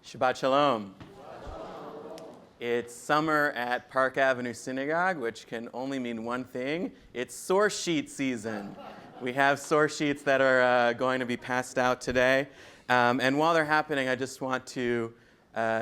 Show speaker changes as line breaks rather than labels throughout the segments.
Shabbat Shalom. It's summer at Park Avenue Synagogue, which can only mean one thing. It's source sheet season. We have source sheets that are going to be passed out today. And while they're happening, I just want to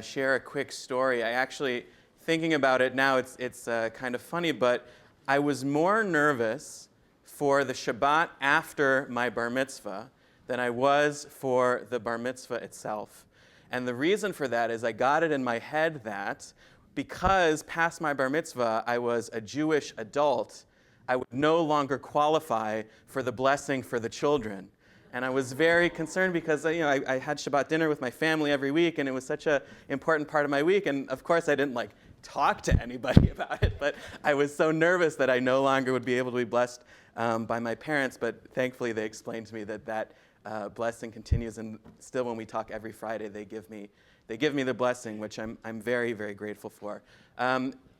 share a quick story. I actually, thinking about it now, it's kind of funny, but I was more nervous for the Shabbat after my bar mitzvah than I was for the bar mitzvah itself. And the reason for that is I got it in my head that because past my bar mitzvah I was a Jewish adult, I would no longer qualify for the blessing for the children. And I was very concerned because I had Shabbat dinner with my family every week, and it was such an important part of my week. And of course I didn't talk to anybody about it, but I was so nervous that I no longer would be able to be blessed by my parents. But thankfully they explained to me that blessing continues, and still when we talk every Friday, they give me the blessing, which I'm very, very grateful for.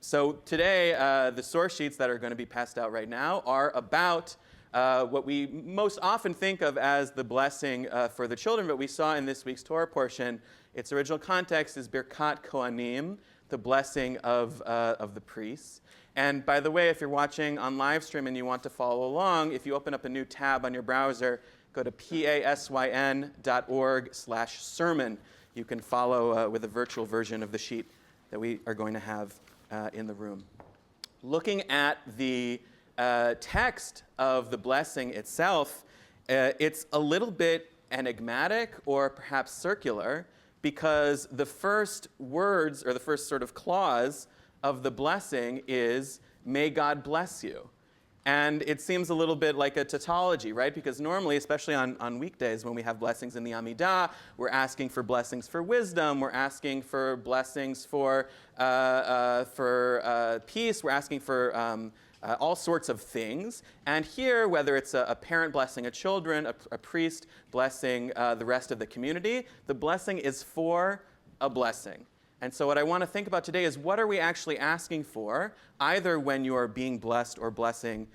So today, the source sheets that are going to be passed out right now are about what we most often think of as the blessing for the children, but we saw in this week's Torah portion, its original context is Birkat Kohanim, the blessing of the priests. And by the way, if you're watching on live stream and you want to follow along, if you open up a new tab on your browser, go to pasyn.org/sermon. You can follow with a virtual version of the sheet that we are going to have in the room. Looking at the text of the blessing itself, it's a little bit enigmatic or perhaps circular, because the first words or the first sort of clause of the blessing is, "May God bless you." And it seems a little bit like a tautology, right? Because normally, especially on weekdays when we have blessings in the Amidah, we're asking for blessings for wisdom, we're asking for blessings for peace, we're asking for all sorts of things. And here, whether it's a parent blessing a children, a priest blessing the rest of the community, the blessing is for a blessing. And so what I want to think about today is, what are we actually asking for, either when you are being blessed or blessing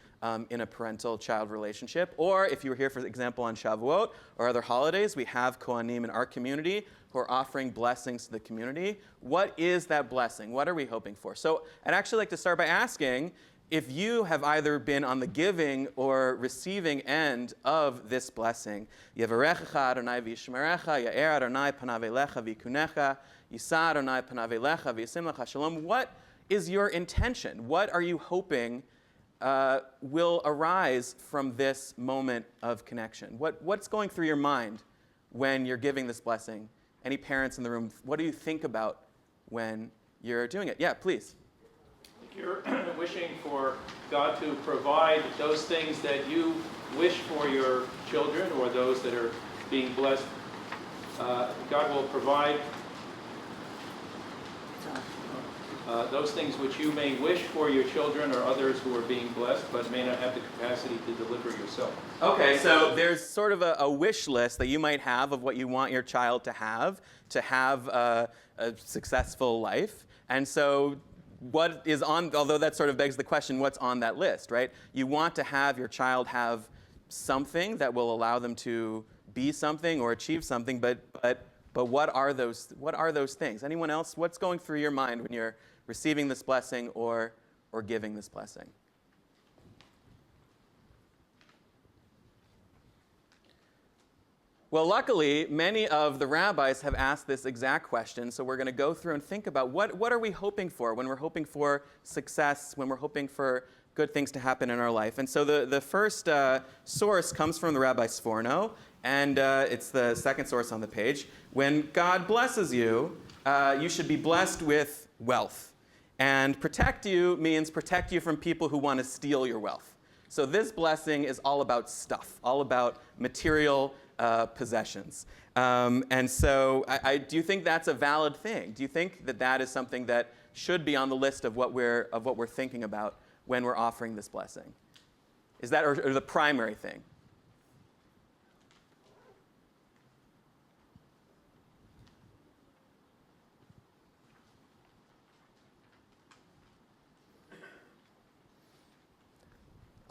in a parental-child relationship, or if you were here, for example, on Shavuot or other holidays, we have Kohanim in our community who are offering blessings to the community. What is that blessing? What are we hoping for? So I'd actually like to start by asking if you have either been on the giving or receiving end of this blessing. Yevarechecha Adonai v'yishmerecha, Ya'er Adonai panav elecha v'yikunecha, Yisa Adonai panav elecha v'yasim lecha shalom. What is your intention? What are you hoping will arise from this moment of connection? What's going through your mind when you're giving this blessing? Any parents in the room, what do you think about when you're doing it? Yeah, please.
You're wishing for God to provide those things that you wish for your children, or those that are being blessed. God will provide those things which you may wish for your children or others who are being blessed, but may not have the capacity to deliver yourself.
Okay, so there's sort of a wish list that you might have of what you want your child to have a successful life. And so what is on, although that sort of begs the question, what's on that list, right? You want to have your child have something that will allow them to be something or achieve something, but what are those things? Anyone else? What's going through your mind when you're receiving this blessing or giving this blessing? Well, luckily, many of the rabbis have asked this exact question, so we're going to go through and think about what are we hoping for when we're hoping for success, when we're hoping for good things to happen in our life. And so the first source comes from the Rabbi Sforno, and it's the second source on the page. When God blesses you, you should be blessed with wealth. And protect you means protect you from people who want to steal your wealth. So this blessing is all about stuff, all about material possessions. And so do you think that's a valid thing? Do you think that is something that should be on the list of what we're thinking about when we're offering this blessing? Is that or the primary thing?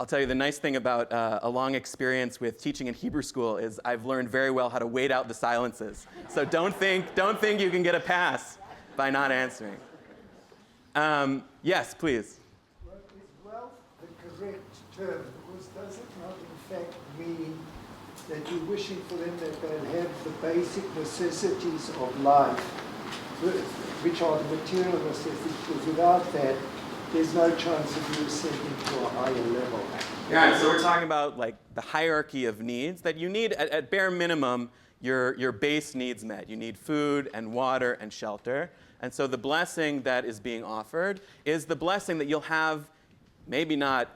I'll tell you the nice thing about a long experience with teaching in Hebrew school is I've learned very well how to wait out the silences. So don't think you can get a pass by not answering. Yes, please.
Well, is wealth the correct term? Because does it not in fact mean that you're wishing for them that they'll have the basic necessities of life, which are the material necessities, because without that, there's no chance of you ascending to a higher level.
Yeah, so we're talking about like the hierarchy of needs that you need at bare minimum your base needs met. You need food and water and shelter. And so the blessing that is being offered is the blessing that you'll have maybe not,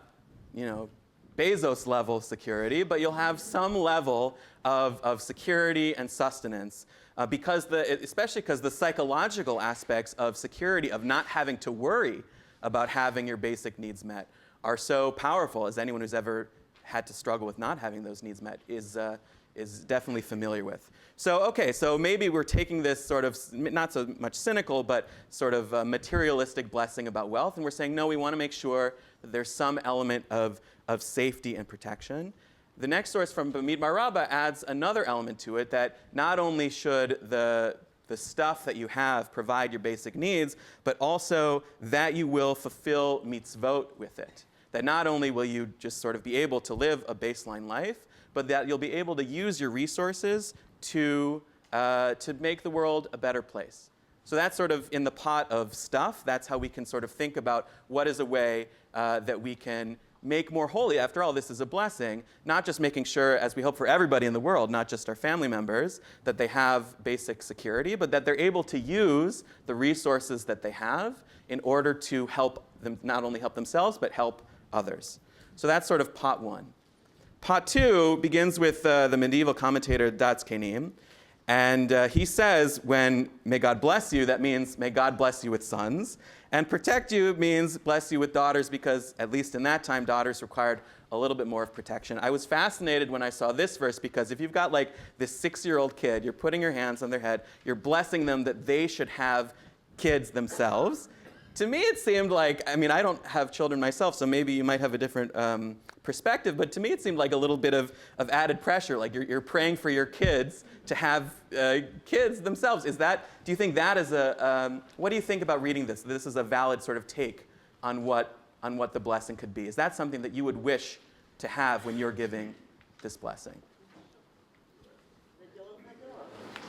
Bezos level security, but you'll have some level of security and sustenance. Especially because the psychological aspects of security, of not having to worry about having your basic needs met, are so powerful, as anyone who's ever had to struggle with not having those needs met is definitely familiar with. So maybe we're taking this sort of, not so much cynical, but sort of materialistic blessing about wealth, and we're saying, no, we want to make sure that there's some element of safety and protection. The next source from Bamidbar Rabbah adds another element to it, that not only should the stuff that you have provide your basic needs, but also that you will fulfill mitzvot with it. That not only will you just sort of be able to live a baseline life, but that you'll be able to use your resources to make the world a better place. So that's sort of in the pot of stuff. That's how we can sort of think about what is a way that we can make more holy. After all, this is a blessing, not just making sure, as we hope for everybody in the world, not just our family members, that they have basic security, but that they're able to use the resources that they have in order to help them, not only help themselves, but help others. So that's sort of pot one. Pot two begins with the medieval commentator Das Kenim, and he says, when may God bless you, that means may God bless you with sons. And protect you means bless you with daughters, because at least in that time, daughters required a little bit more of protection. I was fascinated when I saw this verse, because if you've got like this 6-year-old kid, you're putting your hands on their head, you're blessing them that they should have kids themselves. To me, it seemed like, I don't have children myself, so maybe you might have a different perspective, but to me it seemed like a little bit of added pressure, like you're praying for your kids to have kids themselves. Do you think that is what do you think about reading this? This is a valid sort of take on what the blessing could be. Is that something that you would wish to have when you're giving this blessing?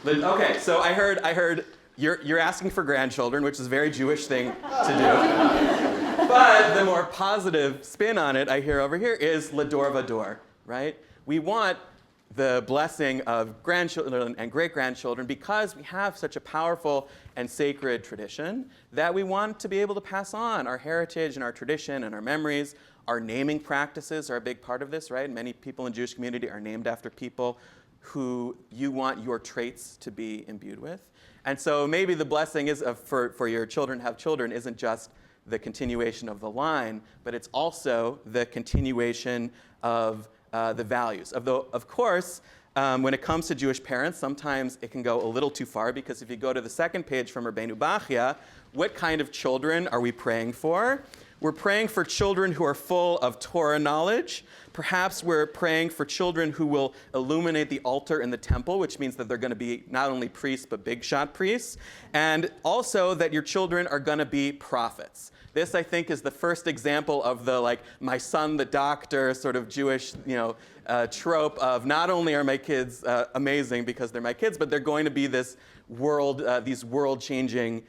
Okay, so I heard you're asking for grandchildren, which is a very Jewish thing to do. But the more positive spin on it I hear over here is Lador Vador, right? We want the blessing of grandchildren and great-grandchildren because we have such a powerful and sacred tradition that we want to be able to pass on our heritage and our tradition and our memories. Our naming practices are a big part of this, right? Many people in the Jewish community are named after people who you want your traits to be imbued with. And so maybe the blessing is for your children to have children isn't just the continuation of the line, but it's also the continuation of the values. Of course, when it comes to Jewish parents, sometimes it can go a little too far, because if you go to the second page from Rabbeinu Bachya, what kind of children are we praying for? We're praying for children who are full of Torah knowledge. Perhaps we're praying for children who will illuminate the altar in the temple, which means that they're going to be not only priests, but big shot priests. And also that your children are going to be prophets. This, I think, is the first example of the, my son, the doctor, sort of Jewish, trope of not only are my kids amazing because they're my kids, but they're going to be these world-changing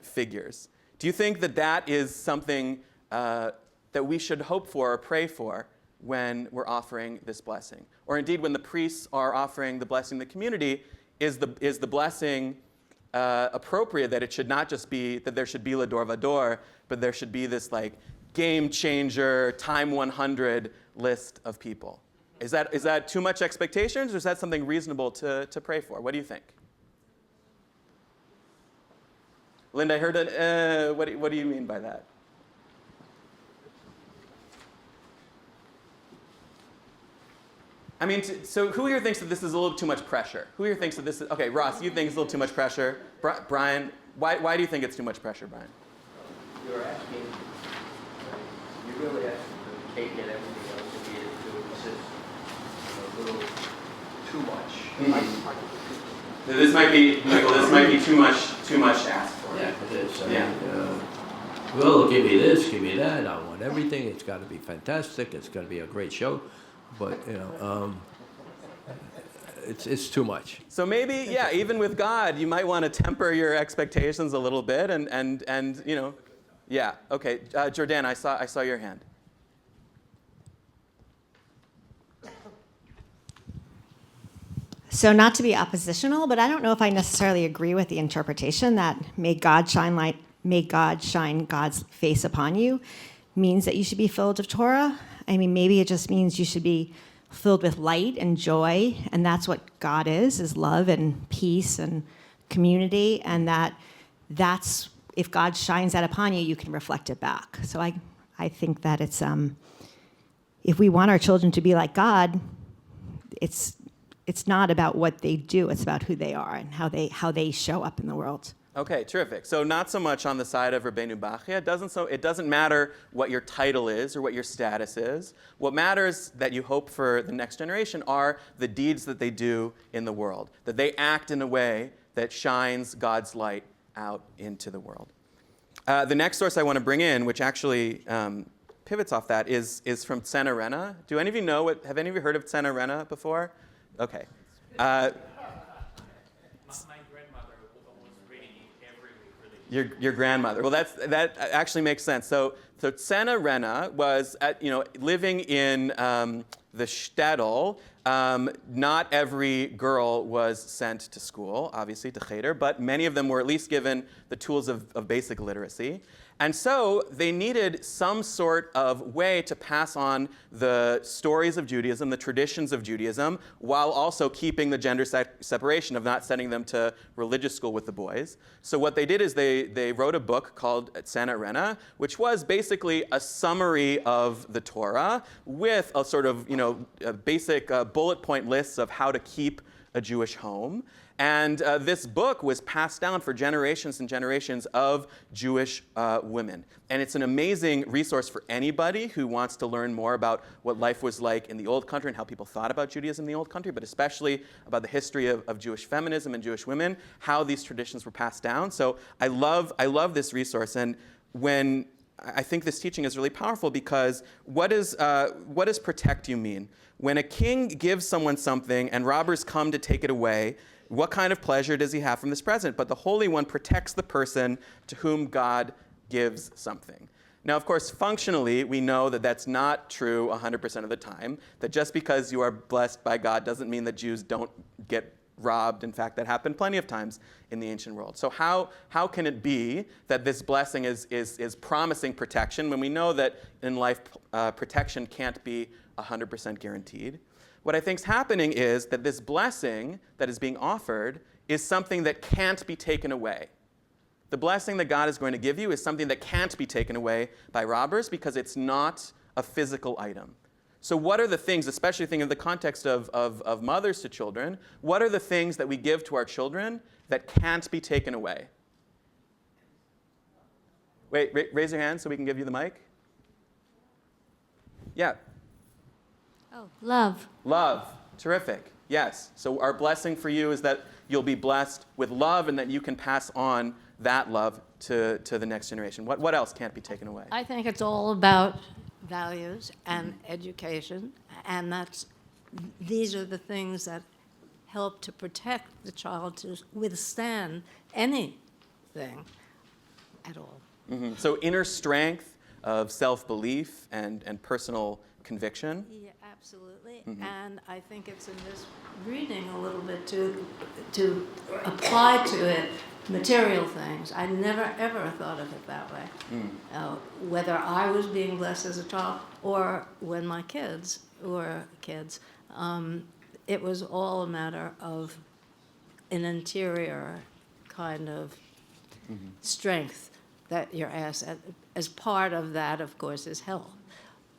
figures. Do you think that is something that we should hope for or pray for when we're offering this blessing? Or indeed, when the priests are offering the blessing to the community, is the blessing appropriate, that it should not just be that there should be Lador Vador, but there should be this game changer, time 100 list of people? Is that too much expectations, or is that something reasonable to pray for? What do you think? Linda, I heard that. What do you mean by that? So who here thinks that this is a little too much pressure? Who here thinks that this is... Okay, Ross, you think it's a little too much pressure. Brian, why do you think it's too much pressure, Brian?
You're really asking for the cake and everything else to be able to resist a little too much.
This might be, Michael, this might be too much to ask for.
Yeah, it is.
Yeah.
Well, give me this, give me that. I want everything. It's got to be fantastic. It's got to be a great show. But it's too much.
So maybe, yeah, even with God, you might want to temper your expectations a little bit, and you know, yeah. Okay, Jordan, I saw your hand.
So not to be oppositional, but I don't know if I necessarily agree with the interpretation that may God shine God's face upon you means that you should be filled with Torah. I mean, maybe it just means you should be filled with light and joy, and that's what God is love and peace and community, and that's if God shines that upon you, you can reflect it back. So I think that it's if we want our children to be like God, it's not about what they do, it's about who they are and how they show up in the world.
Okay, terrific. So not so much on the side of Rabbeinu Bachya. It doesn't matter what your title is or what your status is. What matters that you hope for the next generation are the deeds that they do in the world, that they act in a way that shines God's light out into the world. The next source I want to bring in, which actually pivots off that, is from Tzena Rena. Do any of you know have any of you heard of Tzena Rena before? Okay. Your grandmother. Well, that actually makes sense. So Tzena Rena was living in the shtetl. Not every girl was sent to school, obviously, to cheder, but many of them were at least given the tools of basic literacy. And so they needed some sort of way to pass on the stories of Judaism, the traditions of Judaism, while also keeping the gender separation of not sending them to religious school with the boys. So what they did is they wrote a book called Tzena Rena, which was basically a summary of the Torah with a sort of a basic bullet point lists of how to keep a Jewish home. And this book was passed down for generations and generations of Jewish women. And it's an amazing resource for anybody who wants to learn more about what life was like in the Old Country and how people thought about Judaism in the Old Country, but especially about the history of Jewish feminism and Jewish women, how these traditions were passed down. So I love this resource. And when I think this teaching is really powerful because what does protect you mean? When a king gives someone something and robbers come to take it away, what kind of pleasure does he have from this present? But the Holy One protects the person to whom God gives something. Now, of course, functionally, we know that that's not true 100% of the time, that just because you are blessed by God doesn't mean that Jews don't get robbed. In fact, that happened plenty of times in the ancient world. So how can it be that this blessing is promising protection when we know that in life protection can't be 100% guaranteed? What I think is happening is that this blessing that is being offered is something that can't be taken away. The blessing that God is going to give you is something that can't be taken away by robbers because it's not a physical item. So what are the things, especially thinking in the context of mothers to children, what are the things that we give to our children that can't be taken away? Wait, raise your hand so we can give you the mic. Yeah.
Oh, love.
Love. Terrific. Yes. So our blessing for you is that you'll be blessed with love and that you can pass on that love to the next generation. What else can't be taken away?
I think it's all about values and education, and these are the things that help to protect the child to withstand anything at all.
Mm-hmm. So inner strength of self-belief and personal conviction.
Yeah, absolutely. Mm-hmm. And I think it's in this reading a little bit to apply to it material things. I never ever thought of it that way. Whether I was being blessed as a child or when my kids were kids, it was all a matter of an interior kind of strength that you're asked. As part of that, of course, is health.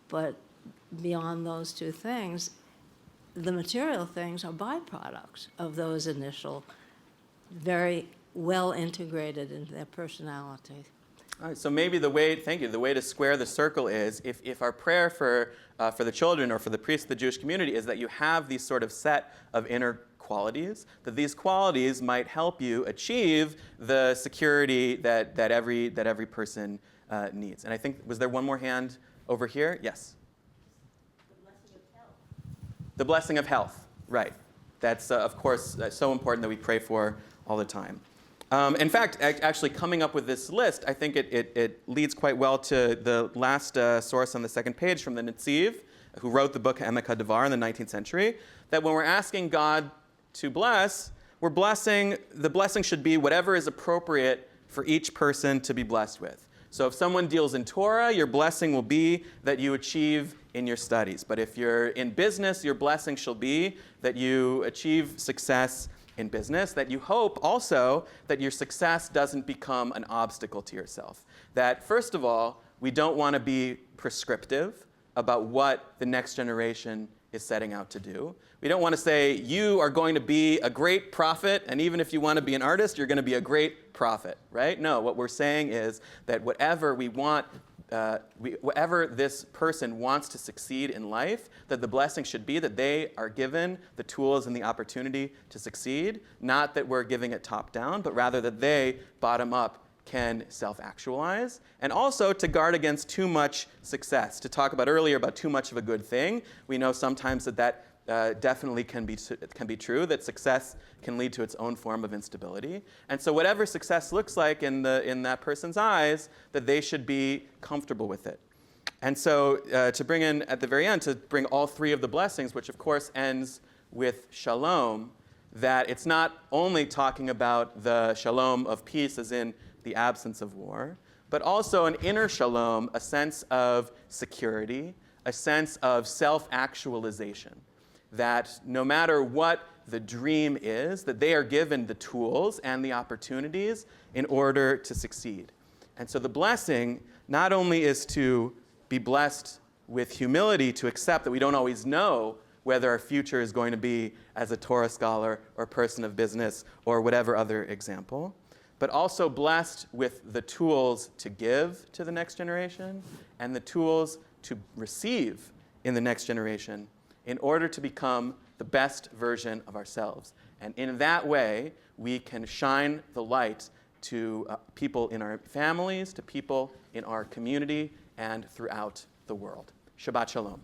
But beyond those two things, the material things are byproducts of those initial, very well integrated into their personality.
All right, so maybe the way to square the circle is if our prayer for the children or for the priests of the Jewish community is that you have these sort of set of inner qualities, that these qualities might help you achieve the security that every person needs. And I think, was there one more hand over here? Yes.
The blessing of health.
The blessing of health, right. That's, of course, so important that we pray for all the time. In fact, actually coming up with this list, I think it leads quite well to the last source on the second page from the Netziv, who wrote the book Emek HaDavar in the 19th century, that when we're asking God to bless, the blessing should be whatever is appropriate for each person to be blessed with. So if someone deals in Torah, your blessing will be that you achieve in your studies. But if you're in business, your blessing shall be that you achieve success in business, that you hope also that your success doesn't become an obstacle to yourself. That, first of all, we don't want to be prescriptive about what the next generation is setting out to do. We don't want to say, you are going to be a great prophet, and even if you want to be an artist, you're going to be a great prophet, right? No, what we're saying is that whatever we want, whatever this person wants to succeed in life, that the blessing should be that they are given the tools and the opportunity to succeed, not that we're giving it top down, but rather that they, bottom up, can self-actualize, and also to guard against too much success. To talk about earlier about too much of a good thing, we know sometimes that definitely can be true, that success can lead to its own form of instability. And so whatever success looks like in that person's eyes, that they should be comfortable with it. And so to bring in at the very end, to bring all three of the blessings, which of course ends with shalom, that it's not only talking about the shalom of peace as in the absence of war, but also an inner shalom, a sense of security, a sense of self-actualization. That no matter what the dream is, that they are given the tools and the opportunities in order to succeed. And so the blessing not only is to be blessed with humility, to accept that we don't always know whether our future is going to be as a Torah scholar or person of business or whatever other example, but also blessed with the tools to give to the next generation and the tools to receive in the next generation in order to become the best version of ourselves. And in that way, we can shine the light to people in our families, to people in our community, and throughout the world. Shabbat Shalom.